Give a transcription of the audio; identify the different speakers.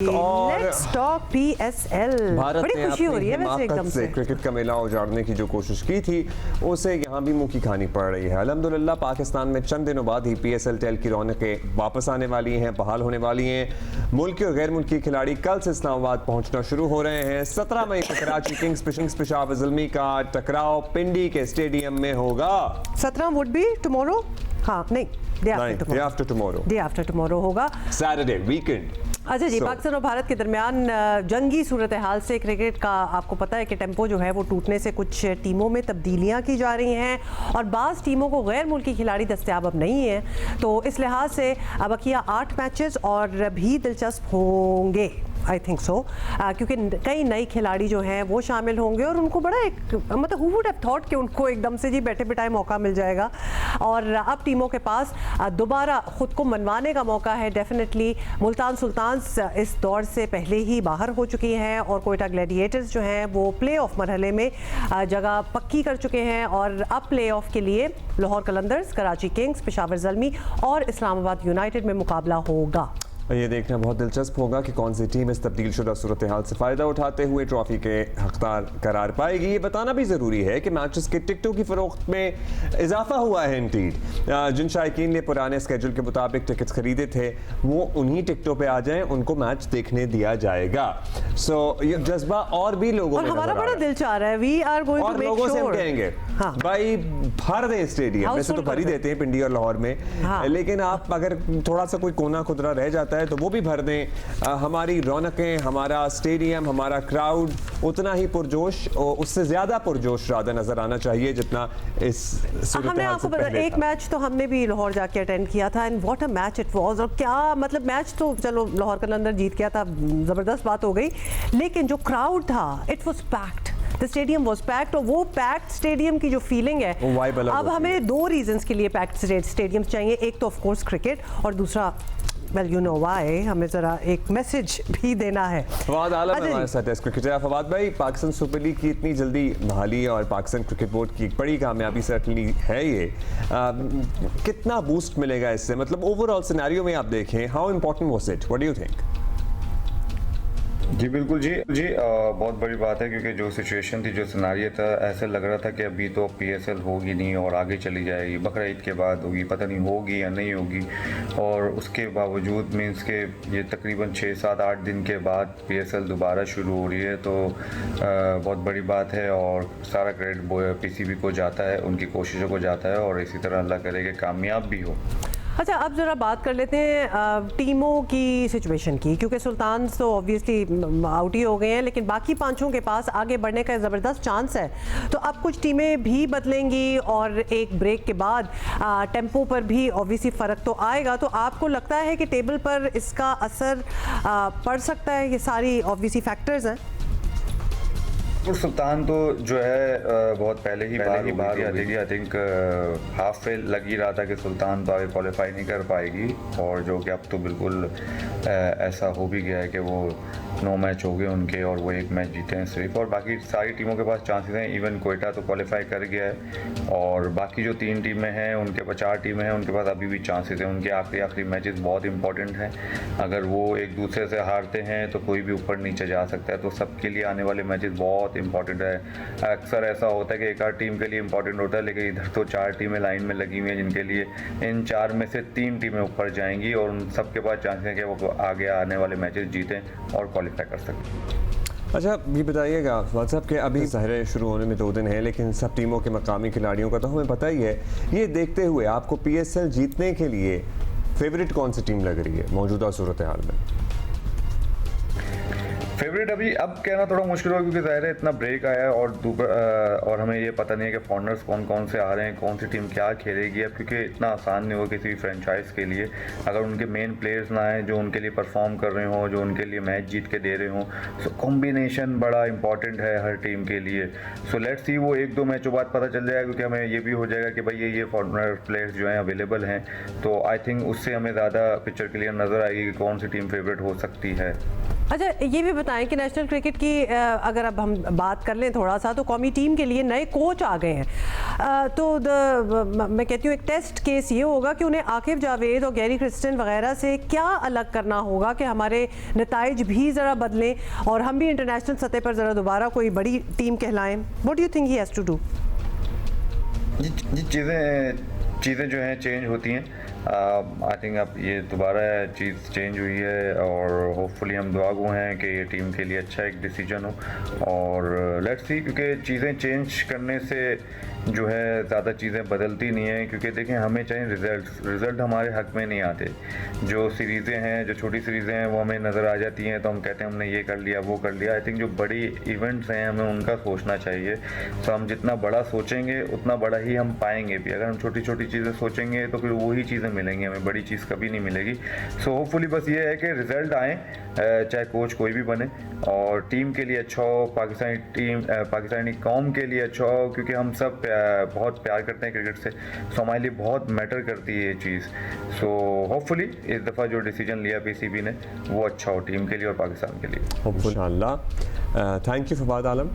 Speaker 1: और
Speaker 2: let's talk PSL.
Speaker 1: Bharat
Speaker 2: बड़ी
Speaker 1: ने
Speaker 2: खुशी हो रही है वैसे एकदम
Speaker 1: से
Speaker 2: से।
Speaker 1: क्रिकेट का मेला उजाड़ने की जो कोशिश की थी उसे यहाँ भी मुंह की खानी पड़ रही है। अल्हम्दुलिल्लाह पाकिस्तान में चंद दिनों बाद ही पीएसएल टेल की रौनकें वापस आने वाली हैं, बहाल होने वाली हैं। मुल्की और गैर मुल्की खिलाड़ी कल से इस्लामाबाद पहुंचना शुरू हो रहे हैं। 17 मई को कराची किंग्स पेशावर ज़ल्मी का टकराव पिंडी के स्टेडियम में होगा।
Speaker 2: 17 वुड बी टुमारो। हाँ नहीं, डे आफ्टर टुमारो होगा,
Speaker 1: सैटरडे वीकेंड।
Speaker 2: अच्छा जी। पाकिस्तान और भारत के दरमियान जंगी सूरत हाल से क्रिकेट का आपको पता है कि टेम्पो जो है वो टूटने से कुछ टीमों में तब्दीलियां की जा रही हैं और बाज़ टीमों को गैर मुल्की खिलाड़ी दस्तयाब अब नहीं है, तो इस लिहाज से अब बकिया 8 मैचेस और भी दिलचस्प होंगे। आई थिंक सो, क्योंकि कई नए खिलाड़ी जो हैं वो शामिल होंगे और उनको बड़ा एक मतलब हु वुड हैव थॉट कि उनको एकदम से जी बैठे बिठाए मौका मिल जाएगा। और अब टीमों के पास दोबारा ख़ुद को मनवाने का मौका है। डेफिनेटली मुल्तान सुल्तान्स इस दौर से पहले ही बाहर हो चुकी हैं और कोयटा ग्लैडिएटर्स जो हैं वो प्ले ऑफ मरहले में जगह पक्की कर चुके हैं और अब प्ले ऑफ के लिए लाहौर कलंदर्स, कराची किंग्स, पेशावर ज़ल्मी और इस्लामाबाद यूनाइटेड में मुकाबला होगा।
Speaker 1: ये देखना बहुत दिलचस्प होगा कि कौन सी टीम इस तब्दील शुदा सूरत हाल से फ़ायदा उठाते हुए ट्रॉफी के हकदार करार पाएगी। ये बताना भी ज़रूरी है कि मैचेस के टिकटों की फ़रोख्त में इजाफा हुआ है। इंडीड जिन शायकीन ने पुराने स्केड्यूल के मुताबिक टिकट्स खरीदे थे वो उन्हीं टिकटों पे आ जाएं, उनको मैच देखने दिया जाएगा। सो ये जज्बा और भी लोगों में
Speaker 2: हमारा बड़ा दिल चाह रहा है। We are going to make sure.
Speaker 1: से हम कहेंगे
Speaker 2: हाँ।
Speaker 1: भाई भर दें स्टेडियम। वैसे तो भर ही देते हैं पिंडी और लाहौर में,
Speaker 2: हाँ।
Speaker 1: लेकिन आप अगर थोड़ा सा कोई कोना खुदरा रह जाता है तो वो भी भर दें। हमारी रौनकें, हमारा स्टेडियम, हमारा क्राउड उतना ही पुरजोश और उससे ज्यादा पुरजोश ज्यादा नजर आना चाहिए जितना इस
Speaker 2: हमने आपको पता एक मैच तो हमने भी लाहौर जाके अटेंड किया था and what a match it was. और क्या मतलब मैच तो चलो लाहौर कलंदर जीत गया था, जबरदस्त बात हो गई, लेकिन जो क्राउड था it was packed. The stadium was packed और वो पैक्ड स्टेडियम की जो फीलिंग है अब हमें 2 रीजंस के लिए पैक्ड स्टेडियम्स चाहिए। एक तो ऑफ कोर्स क्रिकेट और दूसरा वेल यू नो व्हाई हमें जरा एक मैसेज भी देना है।
Speaker 1: फवाद आलम हमारे साथ है क्रिकेटर। फवाद भाई, पाकिस्तान सुपर लीग की इतनी जल्दी बहाली और पाकिस्तान क्रिकेट बोर्ड की एक बड़ी कामयाबी सर्टनली है ये। कितना बूस्ट मिलेगा इससे? मतलब ओवरऑल सिनेरियो में आप देखें, how important was it? What do you think?
Speaker 3: जी बिल्कुल जी बहुत बड़ी बात है क्योंकि जो सिचुएशन थी, जो सिनारियो था, ऐसे लग रहा था कि अभी तो पीएसएल होगी नहीं और आगे चली जाएगी, बकरा ईद के बाद होगी, पता नहीं होगी या नहीं होगी। और उसके बावजूद मीन्स के ये तकरीबन 6, 7, 8 दिन के बाद पीएसएल दोबारा शुरू हो रही है, तो बहुत बड़ी बात है और सारा क्रेडिट पीसीबी को जाता है, उनकी कोशिशों को जाता है और इसी तरह अल्लाह करे कि कामयाब भी हो।
Speaker 2: अच्छा, अब ज़रा बात कर लेते हैं टीमों की सिचुएशन की, क्योंकि सुल्तान तो ऑब्वियसली आउट ही हो गए हैं लेकिन बाकी 5 के पास आगे बढ़ने का ज़बरदस्त चांस है। तो अब कुछ टीमें भी बदलेंगी और एक ब्रेक के बाद टेम्पो पर भी ऑब्वियसली फ़र्क तो आएगा। तो आपको लगता है कि टेबल पर इसका असर पड़ सकता है? ये सारी ऑब्वियसली फैक्टर्स हैं।
Speaker 3: सुल्तान तो जो है बहुत पहले ही बाहर हो गई। आई थिंक हाफ पे लग ही रहा था कि सुल्तान तो आगे क्वालिफाई नहीं कर पाएगी और जो कि अब तो बिल्कुल ऐसा हो भी गया है कि वो 9 मैच हो गए उनके और वो 1 मैच जीते हैं सिर्फ, और बाकी सारी टीमों के पास चांसेस हैं। इवन कोयटा तो क्वालिफाई कर गया है और बाकी जो 3 टीमें हैं उनके पास 4 टीमें हैं, उनके पास अभी भी चांसेस हैं। उनके आखिरी मैचेस बहुत इंपॉर्टेंट हैं। अगर वो एक दूसरे से हारते हैं तो कोई भी ऊपर नीचे जा सकता है, तो सबके लिए आने वाले मैचेस बहुत इंपॉर्टेंट है। अक्सर ऐसा होता है कि एक आध टीम के लिए इंपॉर्टेंट होता है, लेकिन इधर तो 4 टीमें लाइन में लगी हुई हैं जिनके लिए इन 4 में से 3 टीमें ऊपर जाएंगी और उन सबके पास चांसेस हैं कि वो आगे आने वाले मैचेस जीतें और क्वालिफाई कर सकें।
Speaker 1: अच्छा, ये बताइएगा व्हाट्सएप के अभी ज़ाहिर शुरू होने में 2 दिन है, लेकिन सब टीमों के मकामी खिलाड़ियों का तो हमें पता ही है। ये देखते हुए आपको पीएसएल जीतने के लिए फेवरेट कौन सी टीम लग रही है मौजूदा सूरत हाल में?
Speaker 3: फेवरेट अभी अब कहना थोड़ा मुश्किल होगा क्योंकि ज़ाहिर है इतना ब्रेक आया है और हमें ये पता नहीं है कि फॉरनर्स कौन से आ रहे हैं, कौन सी टीम क्या खेलेगी अब, क्योंकि इतना आसान नहीं होगा किसी भी फ्रेंचाइज के लिए अगर उनके मेन प्लेयर्स ना आए जो उनके लिए परफॉर्म कर रहे हों, जो उनके लिए मैच जीत के दे रहे हों। सो कॉम्बिनेशन बड़ा इंपॉर्टेंट है हर टीम के लिए। सो लेट्स सी, वो 1-2 मैचों बाद पता चल जाएगा क्योंकि हमें ये भी हो जाएगा कि भाई ये फॉरनर प्लेयर्स जो हैं अवेलेबल हैं, तो आई थिंक उससे हमें ज़्यादा पिक्चर क्लियर नज़र आएगी कि कौन सी टीम फेवरेट हो सकती है।
Speaker 2: अच्छा, ये भी बताएं बल्कि नेशनल क्रिकेट की अगर अब हम बात कर लें थोड़ा सा, तो कौमी टीम के लिए नए कोच आ गए हैं। तो मैं कहती हूँ एक टेस्ट केस ये होगा कि उन्हें आकिब जावेद और गैरी क्रिस्टन वगैरह से क्या अलग करना होगा कि हमारे नताइज भी ज़रा बदलें और हम भी इंटरनेशनल सतह पर ज़रा दोबारा कोई बड़ी टीम कहलाएं। What do you think he has to do?
Speaker 3: ये चीज़ें जो हैं चेंज होती हैं। आई थिंक अब ये दोबारा चीज़ चेंज हुई है और होपफुली हम दुआगो हैं कि ये टीम के लिए अच्छा एक डिसीजन हो और लेट्स सी, क्योंकि चीज़ें चेंज करने से जो है ज़्यादा चीज़ें बदलती नहीं हैं, क्योंकि देखें हमें चाहिए रिज़ल्ट हमारे हक में नहीं आते। जो सीरीज़ें हैं, जो छोटी सीरीज़ें हैं वो हमें नज़र आ जाती हैं तो हम कहते हैं हमने ये कर लिया वो कर लिया। आई थिंक जो बड़ी इवेंट्स हैं हमें उनका सोचना चाहिए। तो हम जितना बड़ा सोचेंगे उतना बड़ा ही हम पाएंगे भी। अगर हम छोटी छोटी चीज़ें सोचेंगे तो फिर वही चीज़ें मिलेंगी, हमें बड़ी चीज़ कभी नहीं मिलेगी। सो होपफुली बस ये है कि रिज़ल्ट आए, चाहे कोच कोई भी बने, और टीम के लिए अच्छा हो, पाकिस्तानी कौम के लिए अच्छा हो, क्योंकि हम सब बहुत प्यार करते हैं क्रिकेट से। सो हमारे लिए बहुत मैटर करती है ये चीज़। सो होपफुली इस दफ़ा जो डिसीजन लिया पीसीबी ने वो अच्छा हो टीम के लिए और पाकिस्तान के लिए।
Speaker 1: इंशाअल्लाह। Thank you Fawad Alam.